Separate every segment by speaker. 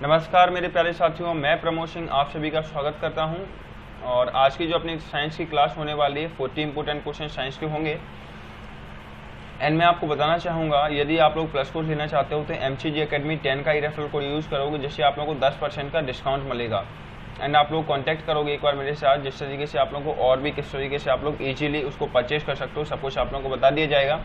Speaker 1: नमस्कार मेरे प्यारे साथियों, मैं प्रमोद सिंह आप सभी का स्वागत करता हूं। और आज की जो अपनी साइंस की क्लास होने वाली है 40 इंपोर्टेंट क्वेश्चन साइंस के होंगे। एंड मैं आपको बताना चाहूँगा, यदि आप लोग प्लस कोर्स लेना चाहते हो तो MCG Academy 10 का ही रेफरल कोड यूज़ करोगे, जिससे आप लोगों को 10% का डिस्काउंट मिलेगा। एंड आप लोग कॉन्टैक्ट करोगे एक बार मेरे साथ, जिस तरीके से आप लोगों को और भी किस तरीके से आप लोग ईजिली उसको परचेज कर सकते हो, सब कुछ आप लोगों को बता दिया जाएगा।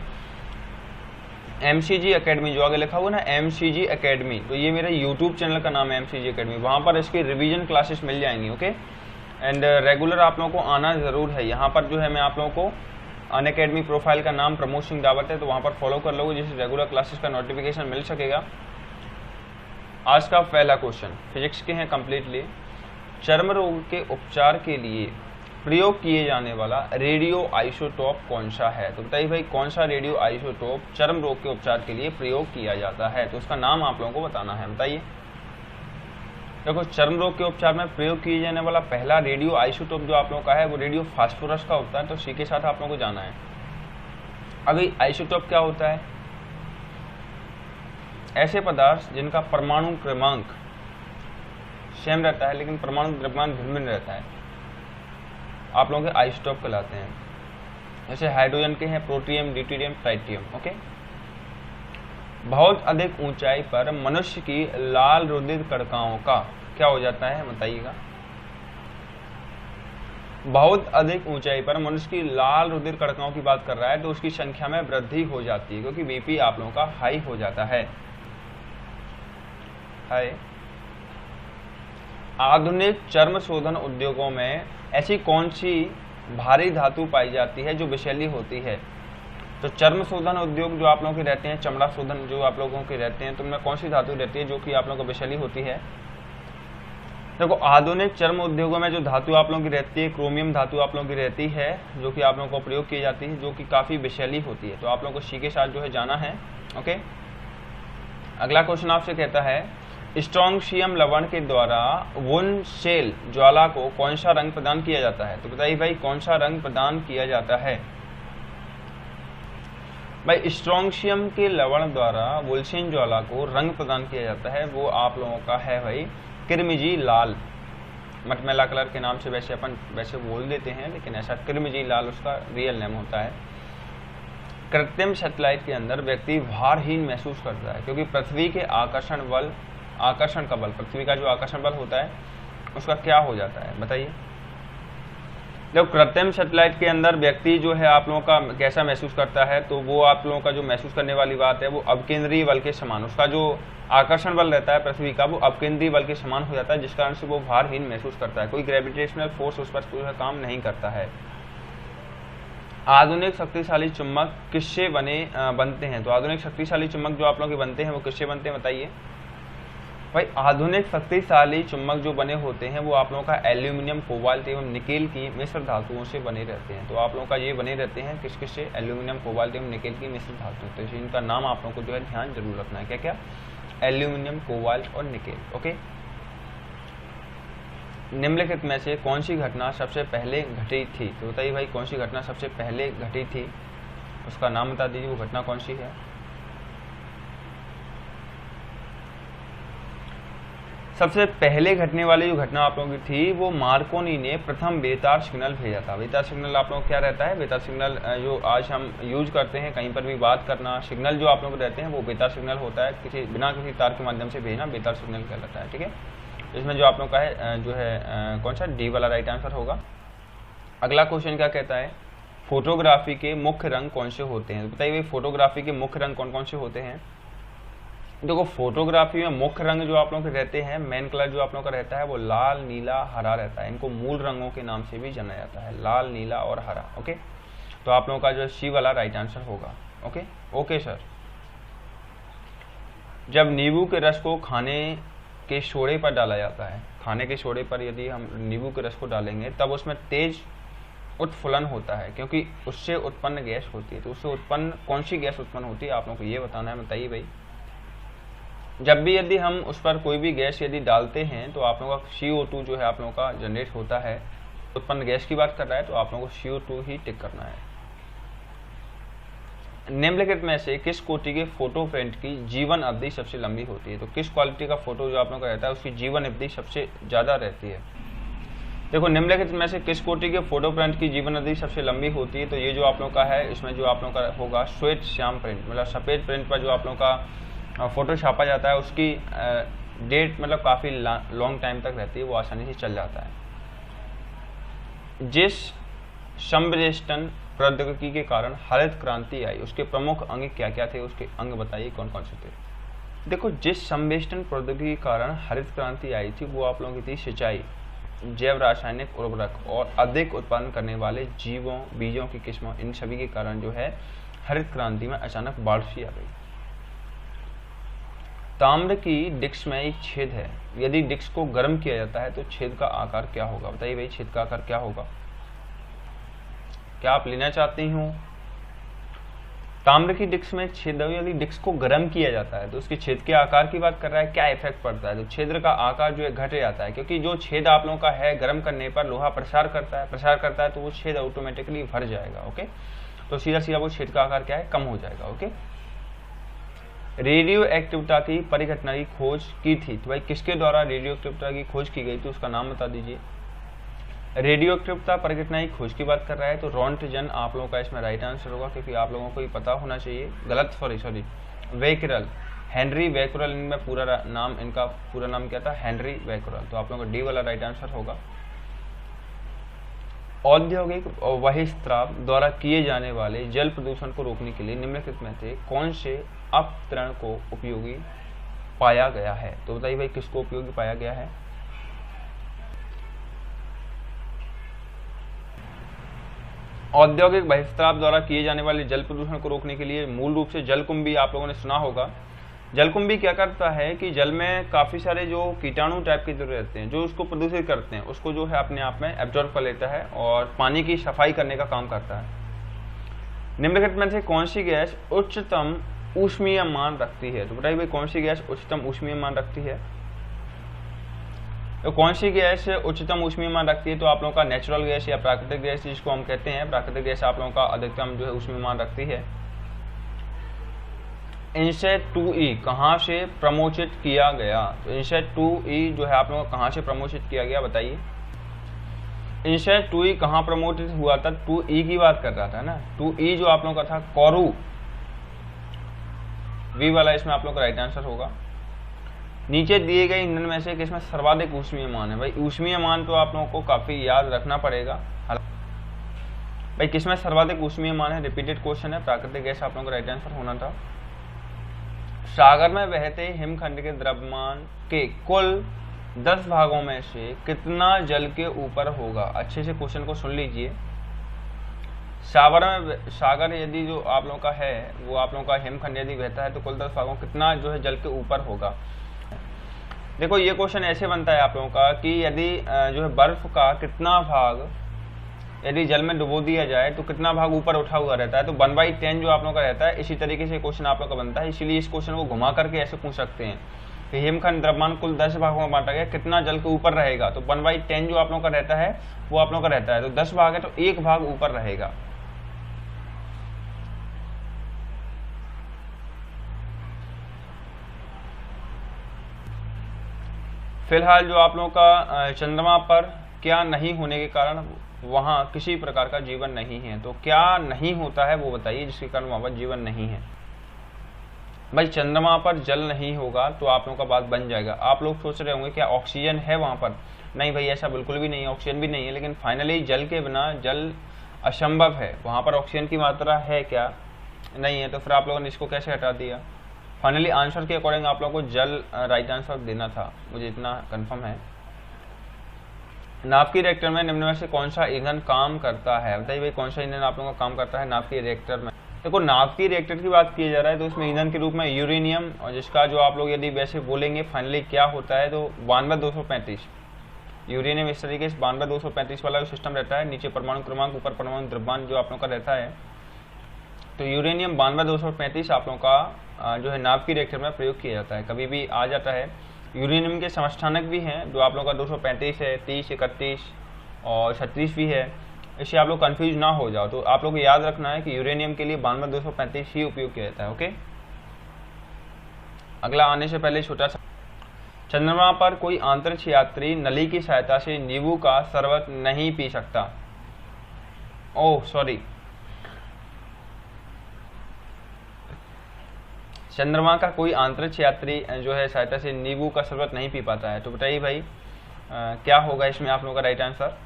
Speaker 1: MCG Academy जो आगे लिखा हुआ ना MCG Academy, तो ये मेरा YouTube चैनल का नाम है MCG Academy। वहाँ पर इसकी रिवीजन क्लासेस मिल जाएंगी, ओके। एंड रेगुलर आप लोगों को आना ज़रूर है। यहाँ पर जो है मैं आप लोगों को अनअकैडमी प्रोफाइल का नाम प्रमोद सिंह दावत है, तो वहाँ पर फॉलो कर लोगे, जिससे रेगुलर क्लासेस का नोटिफिकेशन मिल सकेगा। आज का पहला क्वेश्चन फिजिक्स के हैं कम्प्लीटली। चर्म रोग के उपचार के लिए प्रयोग किए जाने वाला रेडियो आइसोटोप कौन सा है? तो बताइए भाई, कौन सा रेडियो आइसोटोप चर्म रोग के उपचार के लिए प्रयोग किया जाता है? तो उसका नाम आप लोगों को बताना है। बताइए। देखो, चर्म रोग के उपचार में प्रयोग किए जाने वाला पहला रेडियो आइसोटोप जो आप लोगों का है वो रेडियो फास्फोरस का होता है। तो इसी के साथ आप लोगों को जाना है। अभी आइसोटोप क्या होता है? ऐसे पदार्थ जिनका परमाणु क्रमांक सेम रहता है लेकिन परमाणु द्रव्यमान भिन्न भिन्न रहता है, आप लोगों के आइसोटोप कहलाते हैं। जैसे हाइड्रोजन के हैं प्रोटियम, ड्यूटेरियम, ट्राइटियम, ओके। बहुत अधिक ऊंचाई पर मनुष्य की लाल रुधिर कणिकाओं का क्या हो जाता है? बताइएगा। बहुत अधिक ऊंचाई पर मनुष्य की लाल रुधिर कणिकाओं की बात कर रहा है, तो उसकी संख्या में वृद्धि हो जाती है, क्योंकि बीपी आप लोगों का हाई हो जाता है। हाई। आधुनिक चर्म शोधन उद्योगों में ऐसी कौन सी भारी धातु पाई जाती है जो विषैली होती है? तो चर्म शोधन उद्योग जो आप लोगों के रहते हैं, चमड़ा शोधन जो आप लोगों के रहते हैं, तो उनमें कौन सी धातु रहती है जो कि आप लोगों को विषैली होती है? देखो, आधुनिक चर्म उद्योगों में जो धातु आप लोगों की रहती है, क्रोमियम धातु आप लोगों की रहती है, जो कि आप लोगों को प्रयोग की जाती है, जो कि काफ़ी विषैली होती है। तो आप लोगों को सी के साथ जो है जाना है, ओके। अगला क्वेश्चन आपसे कहता है, स्ट्रोंशियम लवण के द्वारा वुन शेल ज्वाला को कौन सा रंग प्रदान किया जाता है? तो बताइए भाई, कौन सा रंग प्रदान किया जाता है? भाई, स्ट्रोंशियम के लवण द्वारा वुल्सेन ज्वाला को रंग प्रदान किया जाता है, वो आप लोगों का है भाई किरमिजी लाल। मटमैला कलर के नाम से वैसे अपन वैसे बोल देते हैं, लेकिन ऐसा किरमिजी लाल उसका रियल नेम होता है। कृत्रिम सैटेलाइट के अंदर व्यक्ति भारहीन महसूस करता है, क्योंकि पृथ्वी के आकर्षण का बल, पृथ्वी का जो आकर्षण बल होता है उसका क्या हो जाता है? बताइए। जब कृत्रिम सैटेलाइट के अंदर व्यक्ति जो है आप लोगों का कैसा महसूस करता है, तो वो आप लोगों का जो महसूस करने वाली बात है वो अपकेंद्रीय बल के समान, उसका जो आकर्षण बल रहता है पृथ्वी का, वो अपकेंद्रीय बल के समान हो जाता है, जिस कारण से वो भारहीन महसूस करता है। कोई ग्रेविटेशनल फोर्स उस पर जो है काम नहीं करता है। आधुनिक शक्तिशाली चुंबक किससे बनते हैं? तो आधुनिक शक्तिशाली चुंबक जो आप लोगों के बनते हैं वो किससे बनते हैं? बताइए भाई। आधुनिक शक्तिशाली चुंबक जो बने होते हैं वो आप लोगों का एल्यूमिनियम, कोबाल्ट एवं निकेल की मिश्र धातुओं से बने रहते हैं। तो आप लोगों का ये बने रहते हैं किस किस से? एल्यूमिनियम, कोबाल्ट एवं निकेल की मिश्र धातु। तो इनका नाम आप लोगों को जो है ध्यान जरूर रखना है। क्या क्या? एल्यूमिनियम, कोबाल्ट और निकेल, ओके। निम्नलिखित में से कौन सी घटना सबसे पहले घटी थी? तो बताइए भाई, कौन सी घटना सबसे पहले घटी थी? उसका नाम बता दीजिए, वो घटना कौन सी है? सबसे पहले घटने वाली जो घटना आप लोगों की थी वो मार्कोनी ने प्रथम बेतार सिग्नल भेजा था। बेतार सिग्नल आप लोगों को क्या रहता है? बेतार सिग्नल जो आज हम यूज करते हैं कहीं पर भी बात करना, सिग्नल जो आप लोग रहते हैं वो बेतार सिग्नल होता है। बिना किसी तार के माध्यम से भेजना बेतार सिग्नल कहलाता है, ठीक है। इसमें जो आप लोग का है जो है कौन सा? डी वाला राइट आंसर होगा। अगला क्वेश्चन क्या कहता है? फोटोग्राफी के मुख्य रंग कौन से होते हैं? बताइए भाई, फोटोग्राफी के मुख्य रंग कौन कौन से होते हैं? देखो, फोटोग्राफी में मुख्य रंग जो आप लोगों के रहते हैं, मेन कलर जो आप लोगों का रहता है वो लाल, नीला, हरा रहता है। इनको मूल रंगों के नाम से भी जाना जाता है, लाल, नीला और हरा, ओके। तो आप लोगों का जो सी वाला राइट आंसर होगा, ओके। Okay sir. जब नींबू के रस को खाने के सोडे पर डाला जाता है, खाने के सोडे पर यदि हम नींबू के रस को डालेंगे तब उसमें तेज उत्फुलन होता है, क्योंकि उससे उत्पन्न गैस होती है। तो उससे उत्पन्न कौन सी गैस उत्पन्न होती है आप लोगों को ये बताना है। बताइए भाई। जब भी यदि हम उस पर कोई भी गैस यदि डालते हैं तो आप लोगों का CO2 जो है आप लोगों का जनरेट होता है। उत्पन्न गैस की बात कर रहा है तो आप लोगों को CO2 ही टिक करना है। निम्नलिखित में से किस कोटि के फोटो प्रिंट की जीवन अवधि सबसे लंबी होती है? तो किस क्वालिटी का फोटो जो आप लोगों का रहता है उसकी जीवन अवधि सबसे ज़्यादा रहती है? देखो, निम्नलिखित में से किस कोटि के फोटो प्रिंट की जीवन अवधि सबसे लंबी होती है? तो ये जो आप लोगों का है, इसमें जो आप लोगों का होगा श्वेत श्याम प्रिंट, मतलब सफ़ेद प्रिंट पर जो आप लोगों का फोटो छापा जाता है उसकी डेट मतलब काफ़ी लॉन्ग टाइम तक रहती है, वो आसानी से चल जाता है। जिस संश्लेषण प्रौद्योगिकी के कारण हरित क्रांति आई उसके प्रमुख अंग क्या क्या थे? उसके अंग बताइए कौन कौन से थे? देखो, जिस संश्लेषण प्रौद्योगिकी के कारण हरित क्रांति आई थी वो आप लोगों की थी सिंचाई, जैव रासायनिक उर्वरक और अधिक उत्पादन करने वाले जीवों बीजों की किस्मों, इन सभी के कारण जो है हरित क्रांति में अचानक बाढ़ सी आ गई। ताम्र की डिस्क में एक छेद है, यदि डिस्क को गर्म किया जाता है तो छेद का आकार क्या होगा? बताइए भाई, छेद का आकार क्या होगा? क्या आप लेना चाहती हो? ताम्र की डिस्क में छेद है, यदि डिस्क को गर्म किया जाता है तो उसके छेद के आकार की बात कर रहा है, क्या इफेक्ट पड़ता है? तो छेद का आकार जो है घट जाता है, क्योंकि जो छेद आप लोगों का है गर्म करने पर लोहा प्रसार करता है तो वो छेद ऑटोमेटिकली भर जाएगा। ओके, तो सीधा सीधा वो छेद का आकार क्या है, कम हो जाएगा। ओके, रेडियो एक्टिविटी की परिघटना की खोज की थी, तो भाई किसके द्वारा रेडियो एक्टिविटी की खोज की गई थी उसका नाम बता दीजिए। रेडियो एक्टिविटी परिघटना की खोज की बात कर रहा है तो रॉन्टजन आप लोगों का इसमें राइट आंसर होगा, क्योंकि आप लोगों को ये पता होना चाहिए। गलत, सॉरी वेकरल, हेनरी वेकरल, इनमें पूरा नाम, इनका पूरा नाम क्या था? हेनरी वेकरल। तो आप लोगों का डी वाला राइट आंसर होगा। औद्योगिक बहिस्त्राव द्वारा किए जाने वाले जल प्रदूषण को रोकने के लिए निम्नलिखित में से कौन से अपतरण को उपयोगी पाया गया है? तो बताइए भाई, किसको उपयोगी पाया गया है? औद्योगिक बहिस्त्राव द्वारा किए जाने वाले जल प्रदूषण को रोकने के लिए मूल रूप से जलकुंभी आप लोगों ने सुना होगा। जलकुंभी क्या करता है कि जल में काफ़ी सारे जो कीटाणु टाइप के जो रहते हैं, जो उसको प्रदूषित करते हैं, उसको जो है अपने आप में एब्जॉर्ब कर लेता है और पानी की सफाई करने का काम करता है। निम्नलिखित में से कौन सी गैस उच्चतम ऊष्मीय मान रखती है? तो बताइए भाई, कौन सी गैस उच्चतम ऊष्मीय मान रखती है? तो कौन सी गैस उच्चतम ऊष्मीय मान रखती है? तो आप लोगों का नेचुरल गैस या प्राकृतिक गैस जिसको हम कहते हैं, प्राकृतिक गैस आप लोगों का अधिकतम जो है ऊष्मीय मान रखती है। इनसेट 2E कहाँ से प्रमोचित किया गया? तो इनसेट 2E जो है आप लोगों को कहाँ से प्रमोचित किया गया बताइए। इनसेट 2E कहाँ प्रमोटित हुआ था? 2E की बात कर रहा था ना। 2E जो आप लोगों का था कोरू, वी वाला इसमें आप लोग का राइट आंसर होगा। नीचे दिए गए ईंधन में से किसमें सर्वाधिक ऊष्मीय मान है? भाई ऊष्मीय मान तो आप लोगों को काफी याद रखना पड़ेगा। भाई किसमें सर्वाधिक ऊष्मीय मान है? रिपीटेड क्वेश्चन है, प्राकृतिक गैस आप लोगों का राइट आंसर होना था। सागर में बहते हिमखंड के द्रव्यमान के कुल 10 भागों में से कितना जल के ऊपर होगा? अच्छे से क्वेश्चन को सुन लीजिए। सागर यदि जो आप लोगों का है वो आप लोगों का हिमखंड यदि बहता है तो कुल 10 भागों कितना जो है जल के ऊपर होगा? देखो ये क्वेश्चन ऐसे बनता है आप लोगों का कि यदि जो है बर्फ का कितना भाग यदि जल में डुबो दिया जाए तो कितना भाग ऊपर उठा हुआ रहता है, तो 1/10 जो आप लोगों का रहता है। इसी तरीके से क्वेश्चन आप लोगों का बनता है, इसीलिए इस क्वेश्चन को घुमा करके ऐसे पूछ सकते हैं कि हिमखंड द्रव्यमान कुल 10 भागों में बांटा गया, कितना जल के ऊपर रहेगा? तो 1/10 जो आप लोगों का रहता है वो आप लोगों का रहता है, तो 10 भाग है तो 1 भाग ऊपर रहेगा। फिलहाल जो आप लोगों का चंद्रमा पर क्या नहीं होने के कारण वहाँ किसी प्रकार का जीवन नहीं है, तो क्या नहीं होता है वो बताइए जिसके कारण वहाँ पर जीवन नहीं है। भाई चंद्रमा पर जल नहीं होगा तो आप लोगों का बात बन जाएगा। आप लोग सोच रहे होंगे क्या ऑक्सीजन है वहाँ पर? नहीं भाई ऐसा बिल्कुल भी नहीं है, ऑक्सीजन भी नहीं है, लेकिन फाइनली जल के बिना जल असंभव है। वहाँ पर ऑक्सीजन की मात्रा है क्या? नहीं है, तो फिर आप लोगों ने इसको कैसे हटा दिया? फाइनली आंसर के अकॉर्डिंग आप लोगों को जल राइट आंसर देना था, मुझे इतना कंफर्म है। नाभिकीय रिएक्टर में निम्न में से कौन सा ईंधन काम करता है? बताइए भाई कौन सा ईंधन आप लोगों का काम करता है नाभिकीय रिएक्टर में? देखो नाभिकीय रिएक्टर की बात की जा रहा है तो उसमें ईंधन के रूप में यूरेनियम, और जिसका जो आप लोग यदि वैसे बोलेंगे फाइनली क्या होता है तो 92-235 यूरेनियम। इस तरीके से 92-235 वाला सिस्टम रहता है, नीचे परमाणु क्रमांक ऊपर परमाणु द्रव्यमान जो आप लोगों का रहता है। तो यूरेनियम 92-235 आप लोगों का जो है नाभिकीय रिएक्टर में प्रयोग किया जाता है, कभी भी आ जाता है। यूरेनियम के समस्थानक भी हैं जो आप लोगों का 235 है, 30, 31 और 36 भी है। इससे आप लोग कंफ्यूज ना हो जाओ। तो आप लोग को याद रखना है कि यूरेनियम के लिए 92-235 ही उपयोग किया जाता है। ओके, अगला आने से पहले छोटा सा, चंद्रमा पर कोई अंतरिक्ष यात्री नली की सहायता से नींबू का शरबत नहीं पी सकता। ओह सॉरी, चंद्रमा का कोई अंतरिक्ष यात्री जो है सहायता से नींबू का शरबत नहीं पी पाता है। तो बताइए भाई क्या होगा इसमें आप लोगों का राइट आंसर।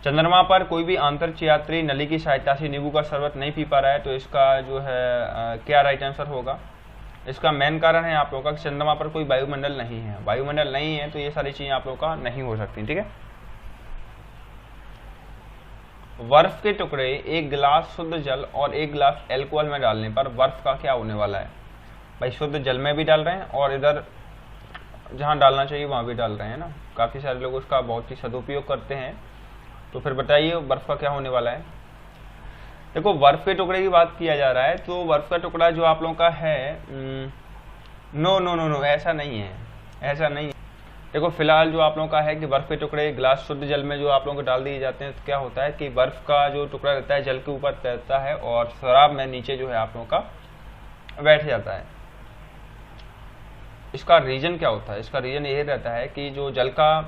Speaker 1: चंद्रमा पर कोई भी अंतरिक्ष यात्री नली की सहायता से नींबू का शरबत नहीं पी पा रहा है, तो इसका जो है क्या राइट आंसर होगा। इसका मेन कारण है आप लोगों का चंद्रमा पर कोई वायुमंडल नहीं है। वायुमंडल नहीं है तो ये सारी चीजें आप लोगों का नहीं हो सकती। ठीक है, बर्फ के टुकड़े एक गिलास शुद्ध जल और एक गिलास एल्कोहल में डालने पर बर्फ का क्या होने वाला है। भाई शुद्ध जल में भी डाल रहे हैं और इधर जहाँ डालना चाहिए वहाँ भी डाल रहे हैं ना। काफ़ी सारे लोग उसका बहुत ही सदुपयोग करते हैं। तो फिर बताइए बर्फ का क्या होने वाला है। देखो बर्फ के टुकड़े की बात किया जा रहा है, तो बर्फ का टुकड़ा जो आप लोगों का है नो नो नो नो ऐसा नहीं है, ऐसा नहीं है। देखो फिलहाल जो आप लोगों का है कि बर्फ के टुकड़े गिलास शुद्ध जल में जो आप लोगों को डाल दिए जाते हैं, तो क्या होता है कि बर्फ का जो टुकड़ा रहता है जल के ऊपर तैरता है और शराब में नीचे जो है आप लोगों का बैठ जाता है। इसका रीजन क्या होता है, इसका रीजन ये रहता है कि जो जल का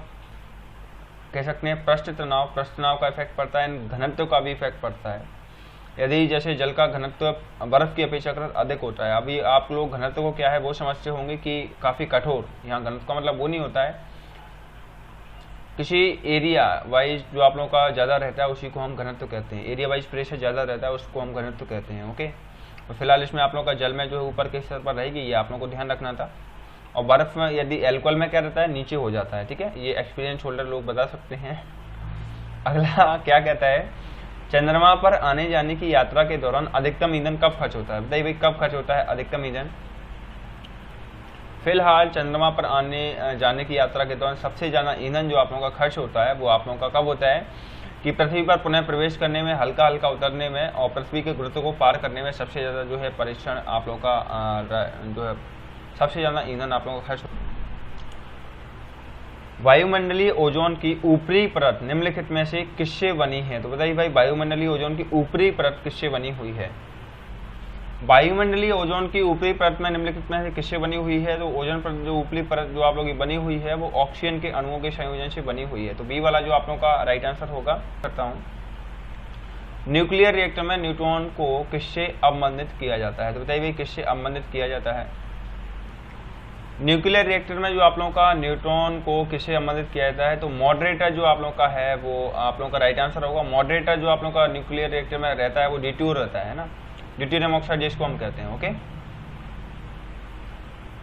Speaker 1: कह सकते हैं पृष्ठ तनाव का इफेक्ट पड़ता है, घनत्व का भी इफेक्ट पड़ता है। यदि जैसे जल का घनत्व बर्फ की अपेक्षाकृत अधिक होता है, अभी आप लोग घनत्व को क्या है वो समझते होंगे कि काफ़ी कठोर, यहाँ घनत्व का मतलब वो नहीं होता है, किसी एरिया वाइज जो आप लोगों का ज़्यादा रहता है उसी को हम घनत्व कहते हैं। एरिया वाइज प्रेशर ज़्यादा रहता है उसको हम घनत्व कहते हैं। ओके, तो फिलहाल इसमें आप लोगों का जल में जो है ऊपर के स्तर पर रहेगी, ये आप लोगों को ध्यान रखना था। और बर्फ में यदि एल्कोहल में क्या रहता है नीचे हो जाता है। ठीक है, ये एक्सपीरियंस होल्डर लोग बता सकते हैं। अगला क्या कहता है, चंद्रमा पर आने जाने की यात्रा के दौरान अधिकतम ईंधन कब खर्च होता है। बताइए भाई कब खर्च होता है अधिकतम ईंधन। फिलहाल चंद्रमा पर आने जाने की यात्रा के दौरान सबसे ज़्यादा ईंधन जो आप लोगों का खर्च होता है वो आप लोगों का कब होता है कि पृथ्वी पर पुनः प्रवेश करने में, हल्का हल्का उतरने में और पृथ्वी के गुरुत्व को पार करने में सबसे ज़्यादा जो है परीक्षण आप लोगों का जो है सबसे ज़्यादा ईंधन आप लोगों का खर्च। वायुमंडलीय ओजोन की ऊपरी परत निम्नलिखित में से किससे बनी है। तो बताइए भाई वायुमंडलीय ओजोन की ऊपरी परत किससे बनी हुई है। वायुमंडलीय ओजोन की ऊपरी परत में निम्नलिखित में से किससे बनी हुई है। तो ओजोन परत जो ऊपरी परत जो आप लोगों की बनी हुई है वो ऑक्सीजन के अणुओं के संयोजन से बनी हुई है। तो बी वाला जो आप लोगों का राइट आंसर होगा। करता हूँ, न्यूक्लियर रिएक्टर में न्यूट्रॉन को किससे अवमंदित किया जाता है। तो बताइए भाई किससे अवमंदित किया जाता है। न्यूक्लियर रिएक्टर में जो आप लोगों का न्यूट्रॉन को किससे अवमंदित किया जाता है। तो मॉडरेटर जो आप लोगों का है वो आप लोगों का राइट आंसर होगा। मॉडरेटर जो आप लोगों का न्यूक्लियर रिएक्टर में रहता है वो ड्यूटेरियम रहता है ना, ड्यूटेरियम ऑक्साइड जिसको हम कहते हैं। ओके,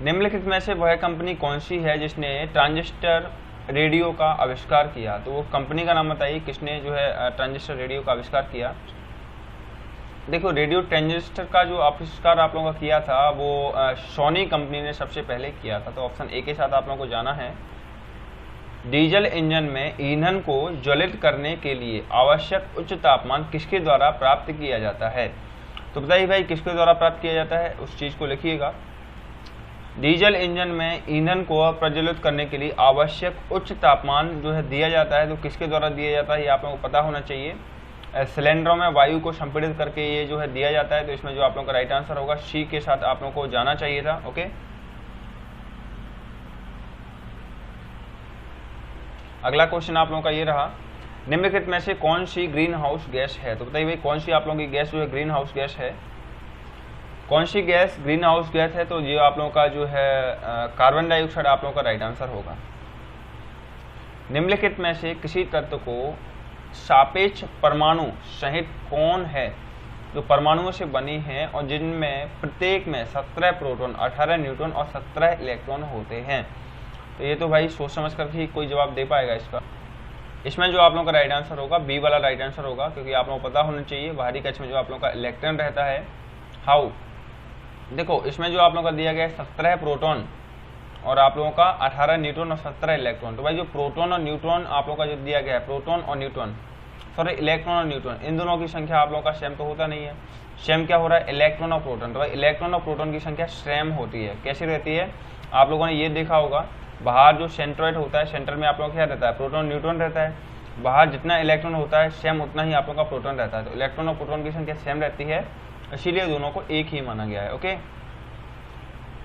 Speaker 1: निम्नलिखित में से वह कंपनी कौन सी है जिसने ट्रांजिस्टर रेडियो का आविष्कार किया। तो वो कंपनी का नाम बताइए किसने जो है ट्रांजिस्टर रेडियो का आविष्कार किया। देखो रेडियो ट्रांजिस्टर का जो आविष्कार आप लोगों का किया था वो सोनी कंपनी ने सबसे पहले किया था। तो ऑप्शन ए के साथ आप लोगों को जाना है। डीजल इंजन में ईंधन को ज्वलित करने के लिए आवश्यक उच्च तापमान किसके द्वारा प्राप्त किया जाता है। तो बताइए भाई किसके द्वारा प्राप्त किया जाता है, उस चीज़ को लिखिएगा। डीजल इंजन में ईंधन को प्रज्वलित करने के लिए आवश्यक उच्च तापमान जो है दिया जाता है, तो किसके द्वारा दिया जाता है ये आप लोगों को पता होना चाहिए। सिलेंडरों में वायु को संपीड़ित करके ये जो है दिया जाता है। तो इसमें जो आप लोगों का राइट आंसर होगा सी के साथ आप लोगों को जाना चाहिए था। ओके, अगला क्वेश्चन आप लोगों का ये रहा, निम्नलिखित में से कौन सी ग्रीन हाउस गैस है। तो बताइए भाई कौन सी आप लोगों की गैस जो है ग्रीन हाउस गैस है। कौन सी गैस ग्रीन हाउस गैस है। तो ये आप लोगों का जो है कार्बन डाइऑक्साइड आप लोगों का राइट आंसर होगा। निम्नलिखित में से किसी तत्व को सापेक्ष परमाणु सहित कौन है जो परमाणुओं से बनी है और जिनमें प्रत्येक में 17 प्रोटॉन, 18 न्यूट्रॉन और 17 इलेक्ट्रॉन होते हैं। तो ये तो भाई सोच समझ कर ही कोई जवाब दे पाएगा इसका। इसमें जो आप लोगों का राइट आंसर होगा बी वाला राइट आंसर होगा, क्योंकि आप लोगों को पता होना चाहिए बाहरी कक्ष में जो आप लोगों का इलेक्ट्रॉन रहता है हाउ। देखो इसमें जो आप लोगों का दिया गया है 17 प्रोटॉन और आप लोगों का 18 न्यूट्रॉन और 17 इलेक्ट्रॉन। तो भाई जो प्रोटॉन और न्यूट्रॉन आप लोगों का जो दिया गया है, प्रोटॉन और न्यूट्रॉन, सॉरी इलेक्ट्रॉन और न्यूट्रॉन, इन दोनों की संख्या आप लोगों का सेम तो होता नहीं है। सेम क्या हो रहा है, इलेक्ट्रॉन और प्रोटॉन। तो भाई इलेक्ट्रॉन और प्रोटॉन की संख्या सेम होती है। कैसी रहती है, आप लोगों ने ये देखा होगा बाहर जो सेंट्रॉइड होता है, सेंटर में आप लोगों का क्या रहता है, प्रोटॉन न्यूट्रॉन रहता है। बाहर जितना इलेक्ट्रॉन होता है सेम उतना ही आप लोगों का प्रोटॉन रहता है, तो इलेक्ट्रॉन और प्रोटॉन की संख्या सेम रहती है, इसीलिए दोनों को एक ही माना गया है। ओके,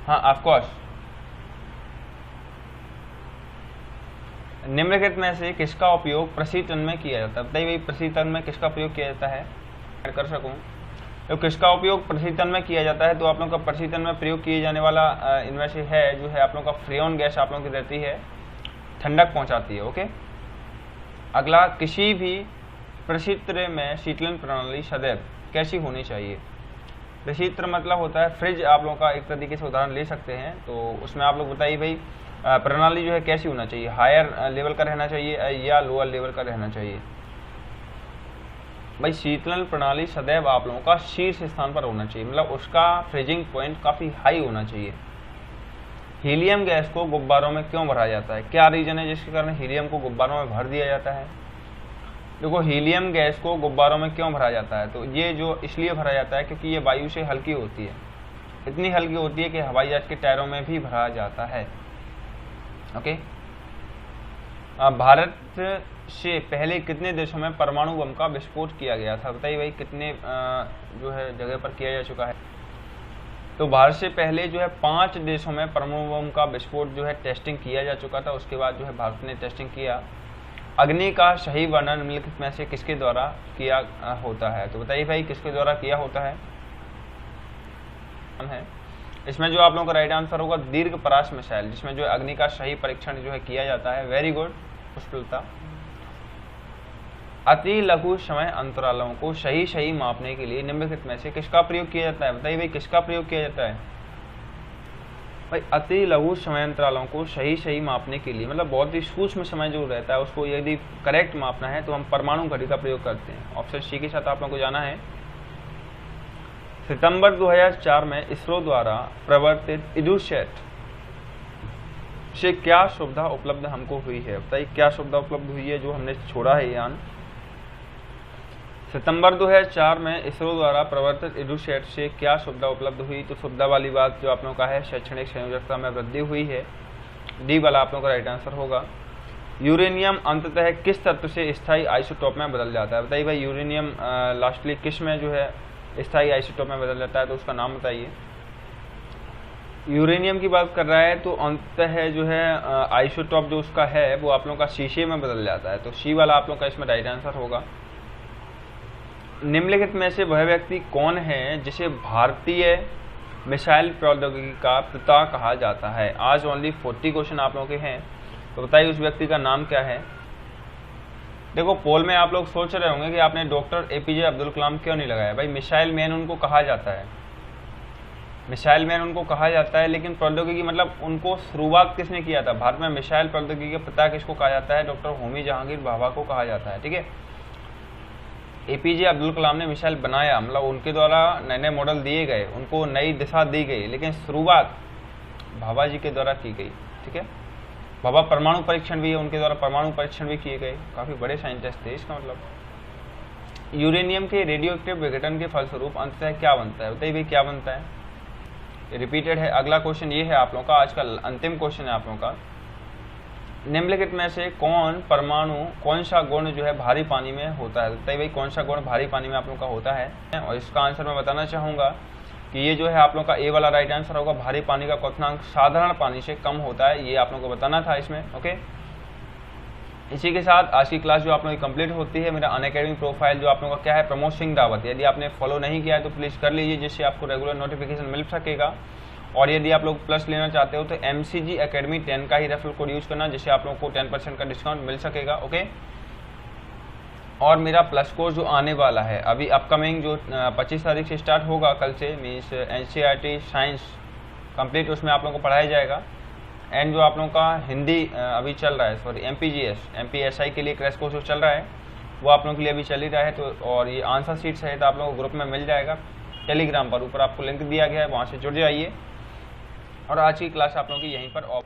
Speaker 1: हाँ ऑफ कोर्स। निम्नलिखित में से किसका उपयोग प्रशीतन में किया जाता है? बताइए भाई, प्रशीतन में किसका प्रयोग किया जाता है? कर सकूं तो किसका उपयोग प्रशीतन में किया जाता है? तो आप लोगों का प्रशीतन में प्रयोग किए जाने वाला इनमें से है जो है आप लोगों का फ्रेऑन गैस आप लोगों की रहती है, ठंडक पहुंचाती है। ओके, अगला, किसी भी प्रशीत्र में शीतलन प्रणाली सदैव कैसी होनी चाहिए? प्रशीत्र मतलब होता है फ्रिज, आप लोगों का एक तरीके से उदाहरण ले सकते हैं। तो उसमें आप लोग बताइए भाई प्रणाली जो है कैसी होना चाहिए? हायर लेवल का रहना चाहिए या लोअर लेवल का रहना चाहिए? भाई शीतलन प्रणाली सदैव आप लोगों का शीर्ष स्थान पर होना चाहिए, मतलब उसका फ्रीजिंग पॉइंट काफ़ी हाई होना चाहिए। हीलियम गैस को गुब्बारों में क्यों भरा जाता है? क्या रीजन है जिसके कारण हीलियम को गुब्बारों में भर दिया जाता है? देखो, हीलियम गैस को गुब्बारों में क्यों भरा जाता है? तो ये जो इसलिए भरा जाता है क्योंकि ये वायु से हल्की होती है, इतनी हल्की होती है कि हवाई जहाज के टायरों में भी भरा जाता है। ओके, भारत से पहले कितने देशों में परमाणु बम का विस्फोट किया गया था? बताइए भाई, कितने जो है जगह पर किया जा चुका है? तो भारत से पहले जो है 5 देशों में परमाणु बम का विस्फोट जो है टेस्टिंग किया जा चुका था। उसके बाद जो है भारत ने टेस्टिंग किया। अग्नि का सही वर्णन निम्नलिखित में से किसके द्वारा किया होता है? तो बताइए भाई, किसके द्वारा किया होता है? इसमें जो आप लोगों का राइट आंसर होगा दीर्घ परास मिसाइल, जिसमें जो अग्नि का सही परीक्षण जो है किया जाता है। Very good Pushpalata. अति लघु समय अंतरालों को सही मापने के लिए निम्नलिखित में से किसका प्रयोग किया जाता है? बताइए भाई, किसका प्रयोग किया जाता है? भाई, अति लघु समय अंतरालों को सही मापने के लिए, मतलब बहुत ही सूक्ष्म समय जो रहता है उसको यदि करेक्ट मापना है तो हम परमाणु घड़ी का प्रयोग करते हैं। ऑप्शन सी के साथ आप लोगों को जाना है। सितंबर 2004 में इसरो द्वारा प्रवर्तित इडुसैट से क्या सुविधा उपलब्ध हमको हुई है? बताइए, क्या सुविधा उपलब्ध हुई है जो हमने छोड़ा है यान? सितंबर 2004 में इसरो द्वारा प्रवर्तित इडुसैट से क्या सुविधा उपलब्ध हुई? तो सुविधा वाली बात जो आप लोगों का है, शैक्षणिक संयोजकता में वृद्धि हुई है। डी वाला आप लोगों का राइट आंसर होगा। यूरेनियम अंततः किस तत्व से स्थायी आइसोटोप में बदल जाता है? बताइए भाई, यूरेनियम लास्टली किस में जो है स्थायी आइसोटोप में बदल जाता है? तो उसका नाम बताइए। यूरेनियम की बात कर रहा है तो अंततः जो है आइसोटोप जो उसका है वो आप लोगों का शीशे में बदल जाता है। तो सी वाला आप लोगों का इसमें राइट आंसर होगा। निम्नलिखित में से वह व्यक्ति कौन है जिसे भारतीय मिसाइल प्रौद्योगिकी का पिता कहा जाता है? आज ओनली 40 क्वेश्चन आप लोगों के हैं, तो बताइए उस व्यक्ति का नाम क्या है? देखो, पोल में आप लोग सोच रहे होंगे कि आपने डॉक्टर APJ अब्दुल कलाम क्यों नहीं लगाया। भाई, मिसाइल मैन उनको कहा जाता है, मिसाइल मैन उनको कहा जाता है, लेकिन प्रौद्योगिकी मतलब उनको शुरुआत किसने किया था? भारत में मिसाइल प्रौद्योगिकी के पिता किसको कहा जाता है? डॉक्टर होमी जहांगीर भाभा को कहा जाता है। ठीक है, APJ अब्दुल कलाम ने मिसाइल बनाया, मतलब उनके द्वारा नए नए मॉडल दिए गए, उनको नई दिशा दी गई, लेकिन शुरुआत भाभा जी के द्वारा की गई। ठीक है, भाभा परमाणु परीक्षण भी है, उनके द्वारा परमाणु परीक्षण भी किए गए, काफ़ी बड़े साइंटिस्ट थे। इसका मतलब यूरेनियम के रेडियो एक्टिव विघटन के फलस्वरूप अंततः क्या बनता है? बताइए भाई, क्या बनता है? रिपीटेड है। अगला क्वेश्चन ये है आप लोगों का, आज का अंतिम क्वेश्चन है आप लोगों का। निम्नलिखित में से कौन सा गुण जो है भारी पानी में होता है? बताइए भाई, कौन सा गुण भारी पानी में आप लोगों का होता है? और इसका आंसर मैं बताना चाहूँगा कि ये जो है आप लोगों का ए वाला राइट आंसर होगा। भारी पानी का क्वथनांक साधारण पानी से कम होता है, ये आप लोगों को बताना था इसमें। ओके, इसी के साथ आज की क्लास जो आप लोगों की कंप्लीट होती है। मेरा अनअकैडमी प्रोफाइल जो आप लोगों का क्या है, प्रमोद सिंह रावत, यदि आपने फॉलो नहीं किया है तो प्लीज़ कर लीजिए, जिससे आपको रेगुलर नोटिफिकेशन मिल सकेगा। और यदि आप लोग प्लस लेना चाहते हो तो MCG Academy 10 का ही रेफरल कोड यूज करना, जिससे आप लोगों को 10% का डिस्काउंट मिल सकेगा। ओके, और मेरा प्लस कोर्स जो आने वाला है अभी अपकमिंग जो 25 तारीख से स्टार्ट होगा, कल से, मीन्स NCERT साइंस कंप्लीट उसमें आप लोगों को पढ़ाया जाएगा। एंड जो आप लोगों का हिंदी अभी चल रहा है, सॉरी MPSI के लिए क्रैश कोर्स जो चल रहा है वो आप लोगों के लिए अभी चल ही रहा है। तो और ये आंसर शीट्स है तो आप लोगों को ग्रुप में मिल जाएगा टेलीग्राम पर, ऊपर आपको लिंक दिया गया है, वहाँ से जुड़ जाइए। और आज की क्लास आप लोगों की यहीं पर ऑफ